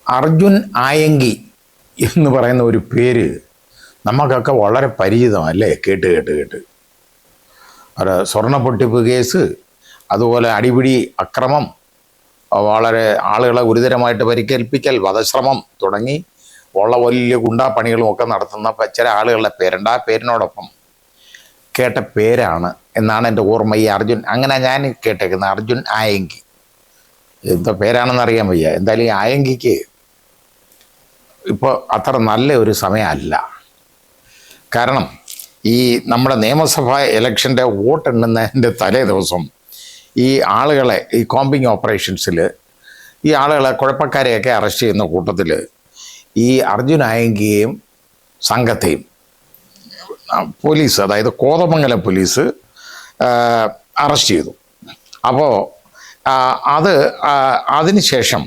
അർജുൻ ആയങ്കി എന്ന് പറയുന്ന ഒരു പേര് നമുക്കൊക്കെ വളരെ പരിചിതമല്ലേ? കേട്ട് കേട്ട് കേട്ട് ഒരു സ്വർണ്ണ പൊട്ടിപ്പ് കേസ്, അതുപോലെ അടിപിടി അക്രമം, വളരെ ആളുകളെ ഗുരുതരമായിട്ട് പരിക്കേൽപ്പിക്കൽ, വധശ്രമം തുടങ്ങി ഉള്ള വലിയ ഗുണ്ടാപ്പണികളും ഒക്കെ നടത്തുന്ന ചില ആളുകളുടെ പേരുണ്ട്. ആ പേരിനോടൊപ്പം കേട്ട പേരാണ് എന്നാണ് എൻ്റെ ഓർമ്മ ഈ അർജുൻ. അങ്ങനെ ഞാൻ കേട്ടേക്കുന്നത് അർജുൻ ആയങ്കി. എന്താ പേരാണെന്ന് അറിയാൻ വയ്യ. എന്തായാലും ഈ ആയങ്കിക്ക് ഇപ്പോൾ അത്ര നല്ല ഒരു സമയമല്ല. കാരണം ഈ നമ്മുടെ നിയമസഭാ ഇലക്ഷൻ്റെ വോട്ടെണ്ണുന്നതിൻ്റെ തലേ ദിവസം ഈ ആളുകളെ, ഈ കോമ്പിങ് ഓപ്പറേഷൻസിൽ ഈ ആളുകളെ, കുഴപ്പക്കാരെയൊക്കെ അറസ്റ്റ് ചെയ്യുന്ന കൂട്ടത്തിൽ ഈ അർജുൻ ആയങ്കിയെയും സംഘത്തെയും പോലീസ്, അതായത് കോതമംഗലം പോലീസ് അറസ്റ്റ് ചെയ്തു. അപ്പോൾ അതിനുശേഷം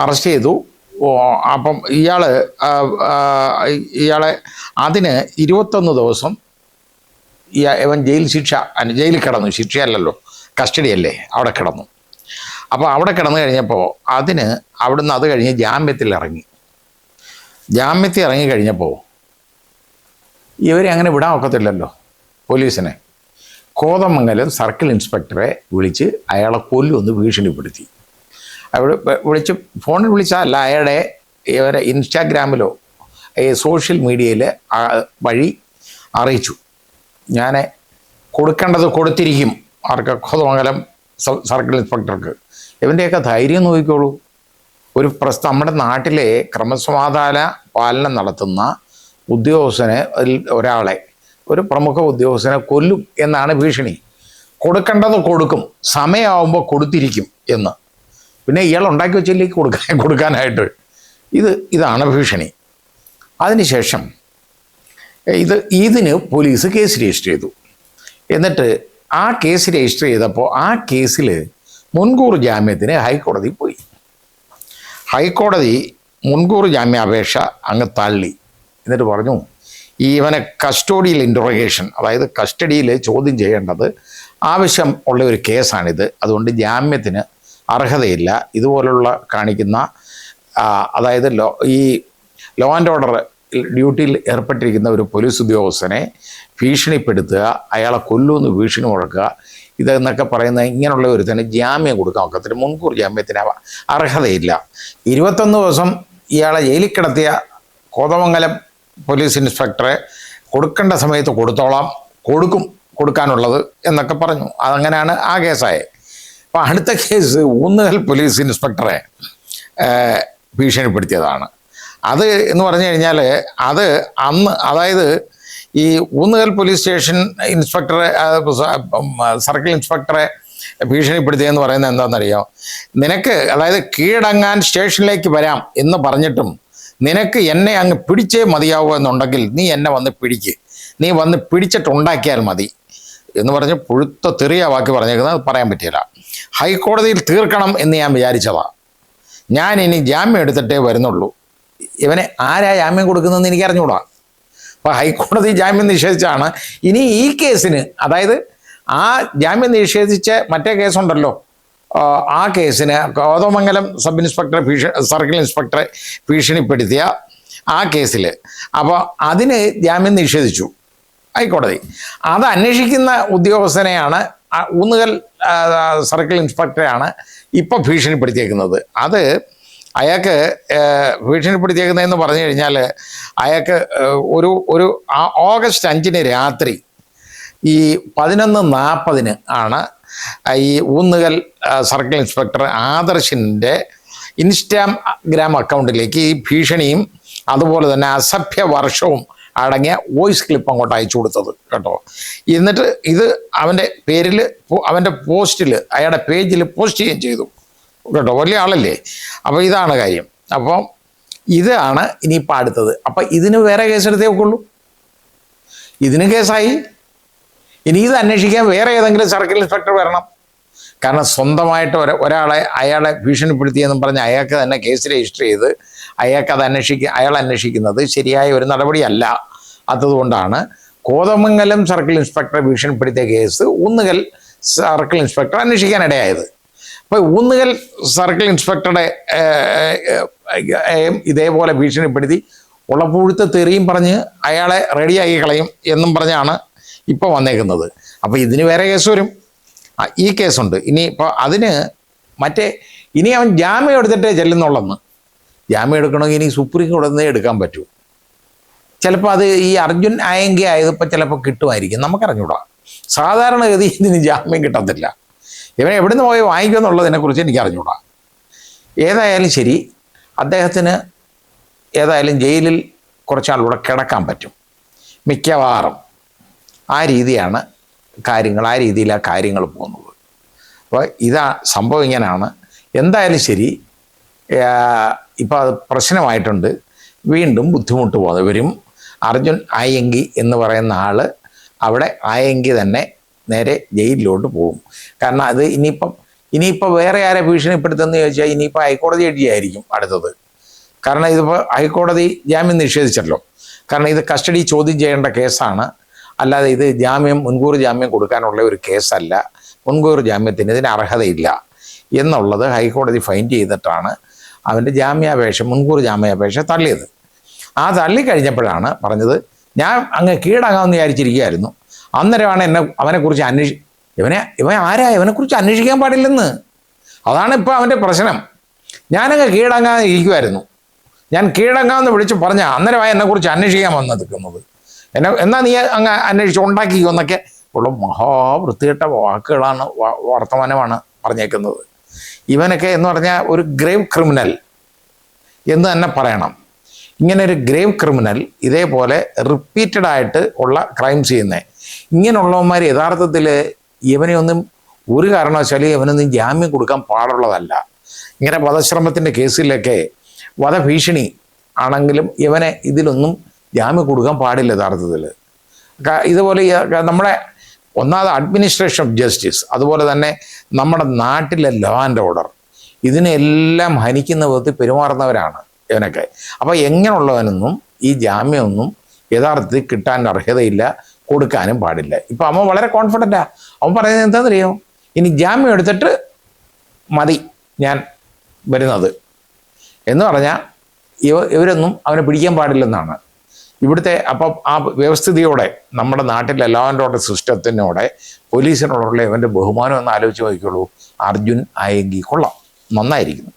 അറസ്റ്റ് ചെയ്തു. അപ്പം ഇയാളെ അതിന് 21 ദിവസം ഇവൻ ജയിലിൽ കിടന്നു. ശിക്ഷയല്ലല്ലോ, കസ്റ്റഡിയല്ലേ, അവിടെ കിടന്നു. അപ്പോൾ അവിടെ കിടന്നു കഴിഞ്ഞപ്പോൾ അവിടുന്ന് അത് കഴിഞ്ഞ് ജാമ്യത്തിൽ ഇറങ്ങി കഴിഞ്ഞപ്പോൾ ഇവരെ അങ്ങനെ വിടാൻ ഒക്കത്തില്ലല്ലോ പോലീസിനെ. കോതമംഗലം സർക്കിൾ ഇൻസ്പെക്ടറെ വിളിച്ച് അയാളെ കൊല്ലുമെന്ന് ഭീഷണിപ്പെടുത്തി. അവിടെ ഫോണിൽ വിളിച്ചതല്ല, ഇവരെ ഇൻസ്റ്റാഗ്രാമിലോ സോഷ്യൽ മീഡിയയിൽ വഴി അറിയിച്ചു. ഞാൻ കൊടുക്കേണ്ടത് കൊടുത്തിരിക്കും. ആർക്ക്? കോതമംഗലം സർക്കിൾ ഇൻസ്പെക്ടർക്ക്. ഇവൻ്റെയൊക്കെ ധൈര്യം നോക്കിക്കോളൂ. നമ്മുടെ നാട്ടിലെ ക്രമസമാധാന പാലനം നടത്തുന്ന ഉദ്യോഗസ്ഥനെ, ഒരാളെ, ഒരു പ്രമുഖ ഉദ്യോഗസ്ഥനെ കൊല്ലും എന്നാണ് ഭീഷണി. കൊടുക്കേണ്ടത് കൊടുക്കും, സമയമാകുമ്പോൾ കൊടുത്തിരിക്കും എന്ന്. പിന്നെ ഇയാൾ ഉണ്ടാക്കി വെച്ചിലേക്ക് കൊടുക്കാനായിട്ട് ഇതാണ് ഭീഷണി. അതിനുശേഷം ഇതിന് പോലീസ് കേസ് രജിസ്റ്റർ ചെയ്തു. എന്നിട്ട് ആ കേസ് രജിസ്റ്റർ ചെയ്തപ്പോൾ ആ കേസിൽ മുൻകൂർ ജാമ്യത്തിന് ഹൈക്കോടതി പോയി. ഹൈക്കോടതി മുൻകൂർ ജാമ്യാപേക്ഷ അങ്ങ് തള്ളി. എന്നിട്ട് പറഞ്ഞു, ഇവനെ കസ്റ്റഡിയൽ ഇൻട്രോഗേഷൻ, അതായത് കസ്റ്റഡിയിൽ ചോദ്യം ചെയ്യേണ്ടത് ആവശ്യം ഉള്ള ഒരു കേസാണിത്, അതുകൊണ്ട് ജാമ്യത്തിന് അർഹതയില്ല. ഇതുപോലുള്ള കാണിക്കുന്ന, അതായത് ഈ ലോ ആൻഡ് ഓർഡർ ഡ്യൂട്ടിയിൽ ഏർപ്പെട്ടിരിക്കുന്ന ഒരു പോലീസ് ഉദ്യോഗസ്ഥനെ ഭീഷണിപ്പെടുത്തുക, അയാളെ കൊല്ലുമെന്ന് ഭീഷണി മുഴക്കുക, ഇതെന്നൊക്കെ പറയുന്ന ഇങ്ങനെയുള്ള ഒരുത്തന് ജാമ്യം കൊടുക്കാൻ ഒക്കത്തില്ല. മുൻകൂർ ജാമ്യത്തിന് അർഹതയില്ല. 21 ദിവസം ഇയാളെ ജയിലിൽ കിടത്തിയ കോതമംഗലം പോലീസ് ഇൻസ്പെക്ടറെ കൊടുക്കേണ്ട സമയത്ത് കൊടുക്കാനുള്ളത് എന്നൊക്കെ പറഞ്ഞു. അതങ്ങനെയാണ് ആ കേസായത്. അപ്പോൾ അടുത്ത കേസ് ഊന്നുകൽ പോലീസ് ഇൻസ്പെക്ടറെ ഭീഷണിപ്പെടുത്തിയതാണ്. അത് എന്ന് പറഞ്ഞു കഴിഞ്ഞാൽ അതായത് ഈ ഊന്നുകൽ പോലീസ് സ്റ്റേഷൻ ഇൻസ്പെക്ടറെ, സർക്കിൾ ഇൻസ്പെക്ടറെ ഭീഷണിപ്പെടുത്തിയെന്ന് പറയുന്നത് എന്താണെന്നറിയോ? നിനക്ക്, അതായത് കീഴടങ്ങാൻ സ്റ്റേഷനിലേക്ക് വരാം എന്ന് പറഞ്ഞിട്ടും നിനക്ക് എന്നെ അങ്ങ് പിടിച്ചേ മതിയാവൂ എന്നുണ്ടെങ്കിൽ നീ എന്നെ വന്ന് നീ വന്ന് പിടിച്ചിട്ടുണ്ടാക്കിയാൽ മതി എന്ന് പറഞ്ഞ് പുഴുത്ത തെറിയ വാക്കി പറഞ്ഞേക്കുന്നത് പറയാൻ പറ്റിയില്ല. ഹൈക്കോടതിയിൽ തീർക്കണം എന്ന് ഞാൻ വിചാരിച്ചതാണ്. ഞാൻ ഇനി ജാമ്യം എടുത്തിട്ടേ വരുന്നുള്ളൂ. ഇവനെ ആരാ ജാമ്യം കൊടുക്കുന്നതെന്ന് എനിക്ക് അറിഞ്ഞുകൂടാ. അപ്പോൾ ഹൈക്കോടതി ജാമ്യം നിഷേധിച്ചാണ് ഇനി ഈ കേസിന്, അതായത് ആ ജാമ്യം നിഷേധിച്ച മറ്റേ കേസുണ്ടല്ലോ, ആ കേസിന് കോതമംഗലം സർക്കിൾ ഇൻസ്പെക്ടറെ ഭീഷണിപ്പെടുത്തിയ ആ കേസിൽ, അപ്പോൾ അതിന് ജാമ്യം നിഷേധിച്ചു ഹൈക്കോടതി. അത് അന്വേഷിക്കുന്ന ഉദ്യോഗസ്ഥനെയാണ്, ഊന്നുകൽ സർക്കിൾ ഇൻസ്പെക്ടറെയാണ് ഇപ്പോൾ ഭീഷണിപ്പെടുത്തിയേക്കുന്നത്. അത് അയാൾക്ക് ഭീഷണിപ്പെടുത്തിയേക്കുന്നതെന്ന് പറഞ്ഞു കഴിഞ്ഞാൽ, അയാൾക്ക് ഒരു ഓഗസ്റ്റ് 5 രാത്രി ഈ 11:40 ആണ് ഈ ഊന്നുകൽ സർക്കിൾ ഇൻസ്പെക്ടർ ആദർശിൻ്റെ ഇൻസ്റ്റാഗ്രാം അക്കൗണ്ടിലേക്ക് ഈ ഭീഷണിയും അതുപോലെ തന്നെ അസഭ്യ വർഷവും അടങ്ങിയ വോയിസ് ക്ലിപ്പ് അങ്ങോട്ട് അയച്ചു കൊടുത്തത് കേട്ടോ. എന്നിട്ട് ഇത് അവൻ്റെ പേരിൽ, അവൻ്റെ പോസ്റ്റിൽ, അയാളുടെ പേജിൽ പോസ്റ്റ് ചെയ്യുകയും ചെയ്തു കേട്ടോ. വലിയ ആളല്ലേ. അപ്പോൾ ഇതാണ് കാര്യം. അപ്പോൾ ഇതാണ് ഇനിയിപ്പോൾ അടുത്തത്. അപ്പം ഇതിന് വേറെ കേസെടുത്തേ ഒക്കുള്ളൂ. ഇതിന് കേസായി. ഇനി ഇത് അന്വേഷിക്കാൻ വേറെ ഏതെങ്കിലും സർക്കിൾ ഇൻസ്പെക്ടർ വരണം. കാരണം സ്വന്തമായിട്ട് അയാളെ ഭീഷണിപ്പെടുത്തിയെന്നും പറഞ്ഞ് അയാൾക്ക് തന്നെ കേസ് രജിസ്റ്റർ ചെയ്ത് അയാൾ അന്വേഷിക്കുന്നത് ശരിയായ ഒരു നടപടിയല്ല. അതുകൊണ്ടാണ് കോതമംഗലം സർക്കിൾ ഇൻസ്പെക്ടറെ ഭീഷണിപ്പെടുത്തിയ കേസ് ഊന്നുകൽ സർക്കിൾ ഇൻസ്പെക്ടർ അന്വേഷിക്കാനിടയായത്. അപ്പോൾ ഊന്നുകൽ സർക്കിൾ ഇൻസ്പെക്ടറുടെ ഇതേപോലെ ഭീഷണിപ്പെടുത്തി ഉളപ്പുഴുത്ത് തെറിയും പറഞ്ഞ് അയാളെ റെഡിയാക്കി കളയും എന്നും പറഞ്ഞാണ് ഇപ്പോൾ വന്നേക്കുന്നത്. അപ്പോൾ ഇതിന് വേറെ കേസ് വരും. ഈ കേസുണ്ട്. ഇനി ഇപ്പോൾ അതിന് ഇനി അവൻ ജാമ്യം എടുത്തിട്ടേ ചെല്ലുന്നുള്ളെന്ന്. ജാമ്യം എടുക്കണമെങ്കിൽ ഇനി സുപ്രീം കോടതിയിൽ നിന്നേ എടുക്കാൻ പറ്റൂ. ചിലപ്പോൾ അത് ഈ അർജുൻ ആയെങ്കിൽ ആയതിപ്പോൾ ചിലപ്പോൾ കിട്ടുമായിരിക്കും, നമുക്കറിഞ്ഞൂടാ. സാധാരണഗതി ഇതിന് ജാമ്യം കിട്ടത്തില്ല. ഇവൻ എവിടെ നിന്ന് പോയി വാങ്ങിക്കുമെന്നുള്ളതിനെക്കുറിച്ച് എനിക്ക് അറിഞ്ഞൂടാ. ഏതായാലും ശരി, അദ്ദേഹത്തിന് ഏതായാലും ജയിലിൽ കുറച്ചാളൂടെ കിടക്കാൻ പറ്റും മിക്കവാറും. ആ രീതിയിലാണ് കാര്യങ്ങൾ പോകുന്നത്. അപ്പോൾ സംഭവം ഇങ്ങനെയാണ്. എന്തായാലും ശരി, ഇപ്പോൾ അത് പ്രശ്നമായിട്ടുണ്ട്. വീണ്ടും ബുദ്ധിമുട്ട് പോകുന്നത് വരും. അർജുൻ ആയെങ്കി എന്ന് പറയുന്ന ആൾ അവിടെ ആയെങ്കി തന്നെ നേരെ ജയിലിലോട്ട് പോകും. കാരണം അത് ഇനിയിപ്പോൾ വേറെ ആരെ ഭീഷണിപ്പെടുത്തുമെന്ന് ചോദിച്ചാൽ ഇനിയിപ്പോൾ ഹൈക്കോടതി ജഡ്ജിയായിരിക്കും അടുത്തത്. കാരണം ഇതിപ്പോൾ ഹൈക്കോടതി ജാമ്യം നിഷേധിച്ചല്ലോ. കാരണം ഇത് കസ്റ്റഡി ചോദ്യം ചെയ്യേണ്ട കേസാണ്, അല്ലാതെ ഇത് മുൻകൂർ ജാമ്യം കൊടുക്കാനുള്ള ഒരു കേസല്ല. മുൻകൂർ ജാമ്യത്തിന് ഇതിന് അർഹതയില്ല എന്നുള്ളത് ഹൈക്കോടതി ഫൈൻഡ് ചെയ്തിട്ടാണ് അവൻ്റെ മുൻകൂർ ജാമ്യാപേക്ഷ തള്ളിയത്. ആ തള്ളിക്കഴിഞ്ഞപ്പോഴാണ് പറഞ്ഞത്, ഞാൻ അങ്ങ് കീഴടങ്ങാമെന്ന് വിചാരിച്ചിരിക്കുകയായിരുന്നു. അന്നേരമാണ് അവനെക്കുറിച്ച് ഇവൻ ആരാ, ഇവനെക്കുറിച്ച് അന്വേഷിക്കാൻ പാടില്ലെന്ന്. അതാണ് ഇപ്പോൾ അവൻ്റെ പ്രശ്നം. ഞാനങ്ങ് കീഴടങ്ങാതെ ഇരിക്കുമായിരുന്നു. ഞാൻ കീഴടങ്ങാമെന്ന് വിളിച്ച് പറഞ്ഞാൽ അന്നേരമായി എന്നെക്കുറിച്ച് അന്വേഷിക്കാൻ വന്ന് നിൽക്കുന്നത്. എന്നാ നീ അങ്ങ് അന്വേഷിച്ച് ഉണ്ടാക്കിക്കോ എന്നൊക്കെ ഉള്ള മഹാവൃത്തികെട്ട വാക്കുകളാണ്, വർത്തമാനമാണ് പറഞ്ഞേക്കുന്നത്. ഇവനൊക്കെ എന്ന് പറഞ്ഞാൽ ഒരു ഗ്രേവ് ക്രിമിനൽ എന്ന് തന്നെ പറയണം. ഇങ്ങനെ ഒരു ഗ്രേവ് ക്രിമിനൽ, ഇതേപോലെ റിപ്പീറ്റഡ് ആയിട്ട് ഉള്ള ക്രൈംസ് ചെയ്യുന്നത്, ഇങ്ങനെയുള്ളവന്മാർ യഥാർത്ഥത്തിൽ ഇവനെയൊന്നും ഒരു കാരണവശാലും ഇവനൊന്നും ജാമ്യം കൊടുക്കാൻ പാടുള്ളതല്ല. ഇങ്ങനെ വധശ്രമത്തിൻ്റെ കേസിലൊക്കെ വധഭീഷണി ആണെങ്കിലും ഇവനെ ഇതിലൊന്നും ജാമ്യം കൊടുക്കാൻ പാടില്ല യഥാർത്ഥത്തിൽ. ഇതുപോലെ നമ്മുടെ ഒന്നാമത് അഡ്മിനിസ്ട്രേഷൻ ഓഫ് ജസ്റ്റിസ്, അതുപോലെ തന്നെ നമ്മുടെ നാട്ടിലെ ലോ ആൻഡ് ഓർഡർ, ഇതിനെല്ലാം ഹനിക്കുന്ന വിധത്തിൽ പെരുമാറുന്നവരാണ് ഇവനൊക്കെ. അപ്പോൾ എങ്ങനെയുള്ളവനൊന്നും ഈ ജാമ്യമൊന്നും യഥാർത്ഥത്തിൽ കിട്ടാൻ അർഹതയില്ല, കൊടുക്കാനും പാടില്ല. ഇപ്പം അവൻ വളരെ കോൺഫിഡൻറ്റാണ്. അവൻ പറയുന്നത് എന്താണെന്നറിയോ, ഇനി ജാമ്യം എടുത്തിട്ട് മതി ഞാൻ വരുന്നത് എന്ന് പറഞ്ഞാൽ ഇവരൊന്നും അവനെ പിടിക്കാൻ പാടില്ലെന്നാണ് ഇവിടുത്തെ. അപ്പം ആ വ്യവസ്ഥിതിയോടെ നമ്മുടെ നാട്ടിലെ ലോ ആൻഡ് ഓർഡർ സിസ്റ്റത്തിനോടെ പോലീസിനോടുള്ള ഇവൻ്റെ ബഹുമാനം എന്ന് ആലോചിച്ച് നോക്കിക്കോളൂ. അർജുൻ ആയെങ്കിൽ കൊള്ളാം, നന്നായിരിക്കുന്നു.